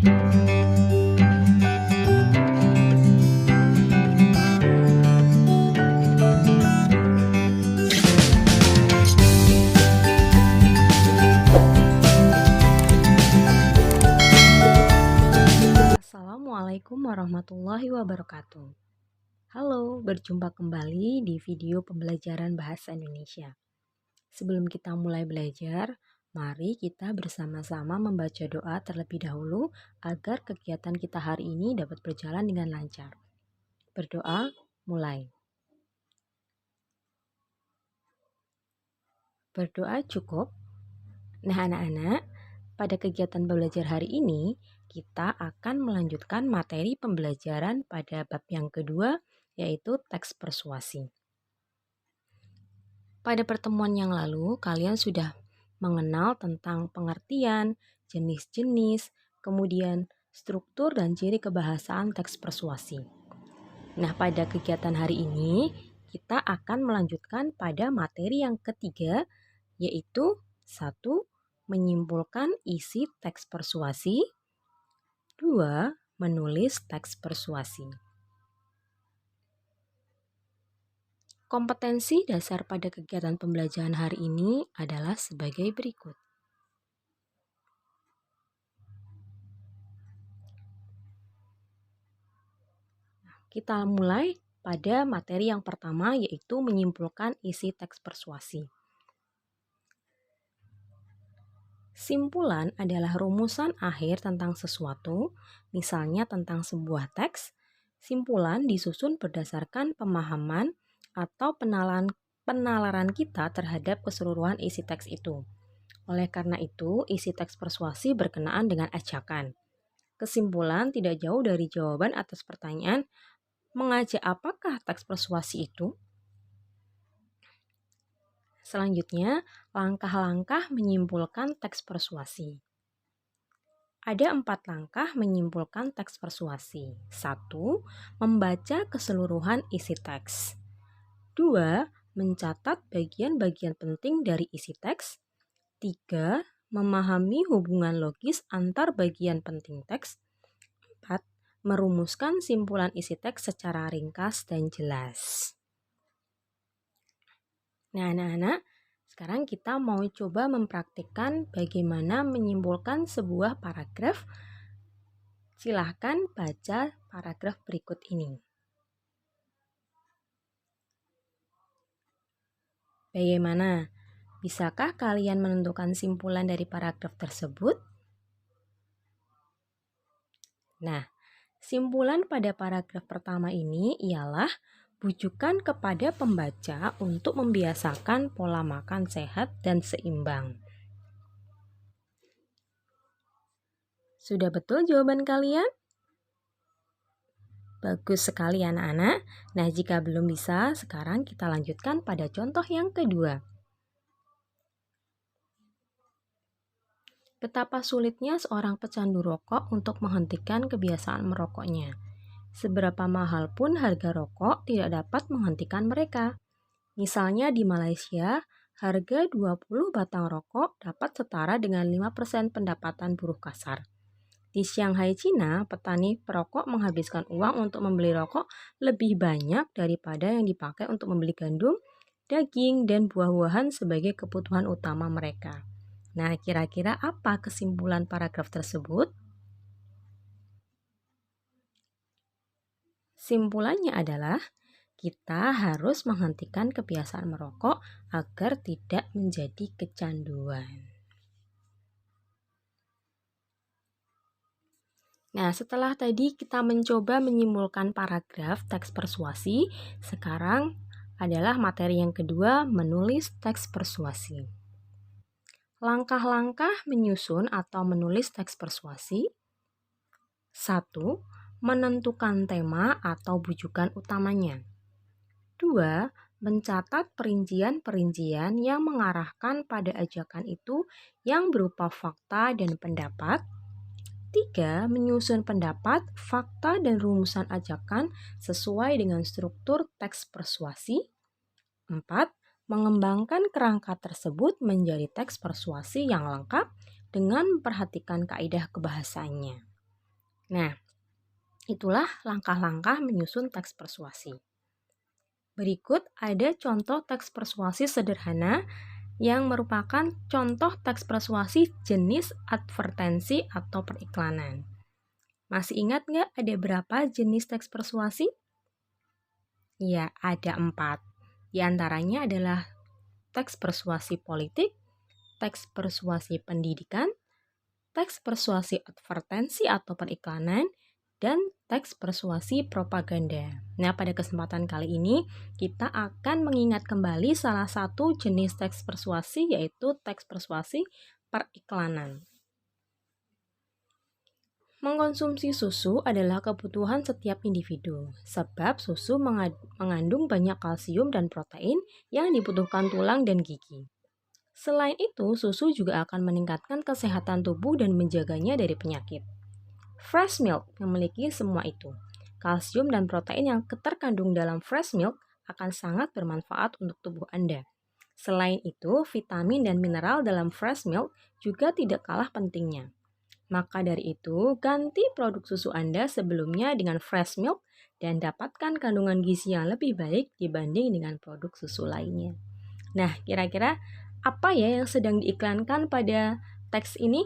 Assalamualaikum warahmatullahi wabarakatuh. Halo, berjumpa kembali di video pembelajaran bahasa Indonesia. Sebelum kita mulai belajar, mari kita bersama-sama membaca doa terlebih dahulu agar kegiatan kita hari ini dapat berjalan dengan lancar. Berdoa, mulai. Berdoa cukup? Nah, anak-anak, pada kegiatan belajar hari ini, kita akan melanjutkan materi pembelajaran pada bab yang kedua, yaitu teks persuasi. Pada pertemuan yang lalu, kalian sudah mengenal tentang pengertian, jenis-jenis, kemudian struktur dan ciri kebahasaan teks persuasi. Nah, pada kegiatan hari ini, kita akan melanjutkan pada materi yang ketiga, yaitu 1. Menyimpulkan isi teks persuasi. 2. Menulis teks persuasi. Kompetensi dasar pada kegiatan pembelajaran hari ini adalah sebagai berikut. Kita mulai pada materi yang pertama, yaitu menyimpulkan isi teks persuasi. Simpulan adalah rumusan akhir tentang sesuatu, misalnya tentang sebuah teks. Simpulan disusun berdasarkan pemahaman atau penalaran kita terhadap keseluruhan isi teks itu. Oleh karena itu, isi teks persuasi berkenaan dengan ajakan. Kesimpulan tidak jauh dari jawaban atas pertanyaan, mengajak apakah teks persuasi itu? Selanjutnya, langkah-langkah menyimpulkan teks persuasi. Ada 4 langkah menyimpulkan teks persuasi. 1. Membaca keseluruhan isi teks. 2. Mencatat bagian-bagian penting dari isi teks. 3. Memahami hubungan logis antar bagian penting teks. 4. Merumuskan simpulan isi teks secara ringkas dan jelas. Nah, anak-anak, sekarang kita mau coba mempraktikkan bagaimana menyimpulkan sebuah paragraf. Silahkan baca paragraf berikut ini. Bagaimana? Bisakah kalian menentukan simpulan dari paragraf tersebut? Nah, simpulan pada paragraf pertama ini ialah bujukan kepada pembaca untuk membiasakan pola makan sehat dan seimbang. Sudah betul jawaban kalian? Bagus sekali anak-anak. Nah, jika belum bisa, sekarang kita lanjutkan pada contoh yang kedua. Betapa sulitnya seorang pecandu rokok untuk menghentikan kebiasaan merokoknya. Seberapa mahal pun harga rokok tidak dapat menghentikan mereka. Misalnya di Malaysia, harga 20 batang rokok dapat setara dengan 5% pendapatan buruh kasar. Di Shanghai, Cina, petani perokok menghabiskan uang untuk membeli rokok lebih banyak daripada yang dipakai untuk membeli gandum, daging, dan buah-buahan sebagai kebutuhan utama mereka. Nah, kira-kira apa kesimpulan paragraf tersebut? Simpulannya adalah kita harus menghentikan kebiasaan merokok agar tidak menjadi kecanduan. Nah, setelah tadi kita mencoba menyimpulkan paragraf teks persuasi, sekarang adalah materi yang kedua, menulis teks persuasi. Langkah-langkah menyusun atau menulis teks persuasi. 1. Menentukan tema atau bujukan utamanya. 2. Mencatat perincian-perincian yang mengarahkan pada ajakan itu yang berupa fakta dan pendapat. 3. Menyusun pendapat, fakta, dan rumusan ajakan sesuai dengan struktur teks persuasi. 4. Mengembangkan kerangka tersebut menjadi teks persuasi yang lengkap dengan memperhatikan kaidah kebahasaannya. Nah, itulah langkah-langkah menyusun teks persuasi. Berikut ada contoh teks persuasi sederhana yang merupakan contoh teks persuasi jenis advertensi atau periklanan. Masih ingat nggak ada berapa jenis teks persuasi? Ya, ada 4. Di antaranya adalah teks persuasi politik, teks persuasi pendidikan, teks persuasi advertensi atau periklanan, dan teks persuasi propaganda. Nah, pada kesempatan kali ini kita akan mengingat kembali salah satu jenis teks persuasi, yaitu teks persuasi periklanan. Mengkonsumsi susu adalah kebutuhan setiap individu, sebab susu mengandung banyak kalsium dan protein yang dibutuhkan tulang dan gigi. Selain itu, susu juga akan meningkatkan kesehatan tubuh dan menjaganya dari penyakit. Fresh milk memiliki semua itu. Kalsium dan protein yang terkandung dalam fresh milk akan sangat bermanfaat untuk tubuh Anda. Selain itu, vitamin dan mineral dalam fresh milk juga tidak kalah pentingnya. Maka dari itu, ganti produk susu Anda sebelumnya dengan fresh milk dan dapatkan kandungan gizi yang lebih baik dibanding dengan produk susu lainnya. Nah, kira-kira apa ya yang sedang diiklankan pada teks ini?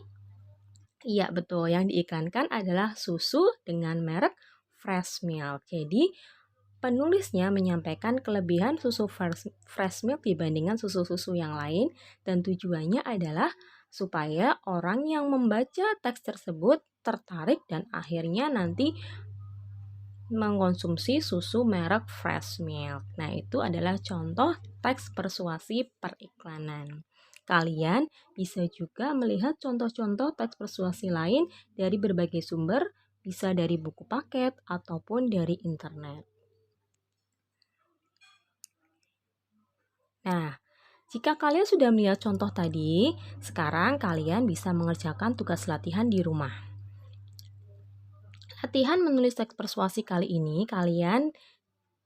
Iya, betul. Yang diiklankan adalah susu dengan merek Fresh Milk. Jadi, penulisnya menyampaikan kelebihan susu fresh milk dibandingkan susu-susu yang lain, dan tujuannya adalah supaya orang yang membaca teks tersebut tertarik dan akhirnya nanti mengkonsumsi susu merek Fresh Milk. Nah, itu adalah contoh teks persuasi periklanan. Kalian bisa juga melihat contoh-contoh teks persuasi lain dari berbagai sumber, bisa dari buku paket ataupun dari internet. Nah, jika kalian sudah melihat contoh tadi, sekarang kalian bisa mengerjakan tugas latihan di rumah. Latihan menulis teks persuasi kali ini, kalian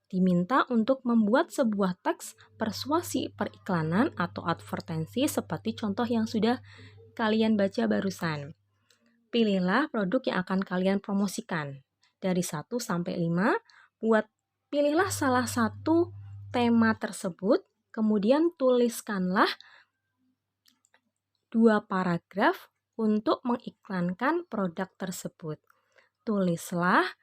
diminta untuk membuat sebuah teks persuasi periklanan atau advertensi seperti contoh yang sudah kalian baca barusan. Pilihlah produk yang akan kalian promosikan. Dari 1 sampai 5, pilihlah salah satu tema tersebut, kemudian tuliskanlah 2 paragraf untuk mengiklankan produk tersebut. Tulislah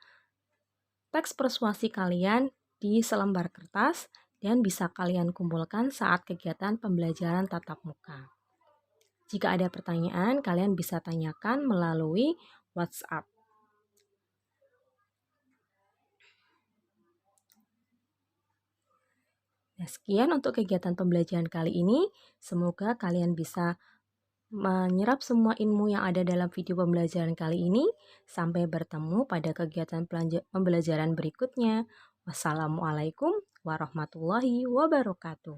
teks persuasi kalian di selembar kertas dan bisa kalian kumpulkan saat kegiatan pembelajaran tatap muka. Jika ada pertanyaan, kalian bisa tanyakan melalui WhatsApp. Nah, sekian untuk kegiatan pembelajaran kali ini. Semoga kalian bisa menyerap semua ilmu yang ada dalam video pembelajaran kali ini. Sampai bertemu pada kegiatan pembelajaran berikutnya. Wassalamualaikum warahmatullahi wabarakatuh.